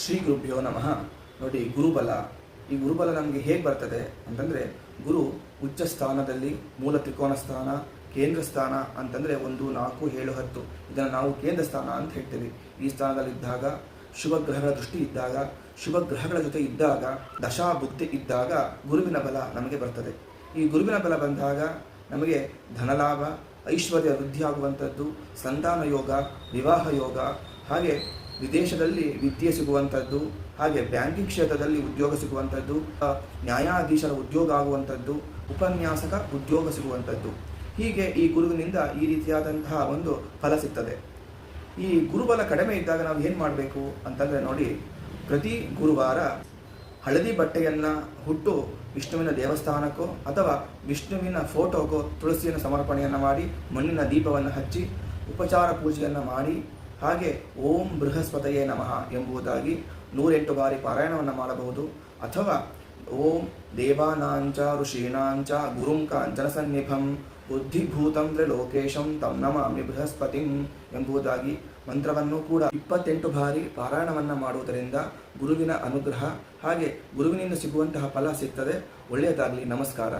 ಶ್ರೀ ಗುರುಭ್ಯೋ ನಮಃ. ನೋಡಿ, ಗುರುಬಲ. ಈ ಗುರುಬಲ ನಮಗೆ ಹೇಗೆ ಬರ್ತದೆ ಅಂತಂದರೆ, ಗುರು ಉಚ್ಚ ಸ್ಥಾನದಲ್ಲಿ, ಮೂಲ ತ್ರಿಕೋನ ಸ್ಥಾನ, ಕೇಂದ್ರ ಸ್ಥಾನ ಅಂತಂದರೆ 1, 4, 7, 10 ಇದನ್ನು ನಾವು ಕೇಂದ್ರ ಸ್ಥಾನ ಅಂತ ಹೇಳ್ತೀವಿ. ಈ ಸ್ಥಾನದಲ್ಲಿದ್ದಾಗ, ಶುಭ ಗ್ರಹಗಳ ದೃಷ್ಟಿ ಇದ್ದಾಗ, ಶುಭ ಗ್ರಹಗಳ ಜೊತೆ ಇದ್ದಾಗ, ದಶಾ ಬುದ್ಧಿ ಇದ್ದಾಗ ಗುರುವಿನ ಬಲ ನಮಗೆ ಬರ್ತದೆ. ಈ ಗುರುವಿನ ಬಲ ಬಂದಾಗ ನಮಗೆ ಧನಲಾಭ, ಐಶ್ವರ್ಯ ವೃದ್ಧಿ ಆಗುವಂಥದ್ದು, ಸಂತಾನ ಯೋಗ, ವಿವಾಹ ಯೋಗ, ಹಾಗೆ ವಿದೇಶದಲ್ಲಿ ವಿದ್ಯೆ ಸಿಗುವಂಥದ್ದು, ಹಾಗೆ ಬ್ಯಾಂಕಿಂಗ್ ಕ್ಷೇತ್ರದಲ್ಲಿ ಉದ್ಯೋಗ ಸಿಗುವಂಥದ್ದು, ನ್ಯಾಯಾಧೀಶರ ಉದ್ಯೋಗ ಆಗುವಂಥದ್ದು, ಉಪನ್ಯಾಸಕ ಉದ್ಯೋಗ ಸಿಗುವಂಥದ್ದು. ಹೀಗೆ ಈ ಗುರುವಿನಿಂದ ಈ ರೀತಿಯಾದಂತಹ ಒಂದು ಫಲ ಸಿಗ್ತದೆ. ಈ ಗುರುಬಲ ಕಡಿಮೆ ಇದ್ದಾಗ ನಾವು ಏನು ಮಾಡಬೇಕು ಅಂತಂದರೆ, ನೋಡಿ, ಪ್ರತಿ ಗುರುವಾರ ಹಳದಿ ಬಟ್ಟೆಯನ್ನು ಹುಟ್ಟು ವಿಷ್ಣುವಿನ ದೇವಸ್ಥಾನಕ್ಕೋ ಅಥವಾ ವಿಷ್ಣುವಿನ ಫೋಟೋಗೋ ತುಳಸಿಯನ್ನು ಸಮರ್ಪಣೆಯನ್ನು ಮಾಡಿ, ಮಣ್ಣಿನ ದೀಪವನ್ನು ಹಚ್ಚಿ, ಉಪಚಾರ ಪೂಜೆಯನ್ನು ಮಾಡಿ, ಹಾಗೆ ಓಂ ಬೃಹಸ್ಪತಯೇ ನಮಃ ಎಂಬುದಾಗಿ 108 ಬಾರಿ ಪಾರಾಯಣವನ್ನು ಮಾಡಬಹುದು. ಅಥವಾ ಓಂ ದೇವಾನಾಂಚ ಋಷೀಣಾಂಚ ಗುರುಂ ಕಾಂಚನಸನ್ನಿಭಂ ಬುದ್ಧಿಭೂತಂ ತ್ರಿಲೋಕೇಶಂ ತಂ ನಮಾಮಿ ಬೃಹಸ್ಪತಿಂ ಎಂಬುದಾಗಿ ಮಂತ್ರವನ್ನು ಕೂಡ 28 ಬಾರಿ ಪಾರಾಯಣವನ್ನು ಮಾಡುವುದರಿಂದ ಗುರುವಿನ ಅನುಗ್ರಹ ಹಾಗೆ ಗುರುವಿನಿಂದ ಸಿಗುವಂತಹ ಫಲ ಸಿಗ್ತದೆ. ಒಳ್ಳೆಯದಾಗಲಿ. ನಮಸ್ಕಾರ.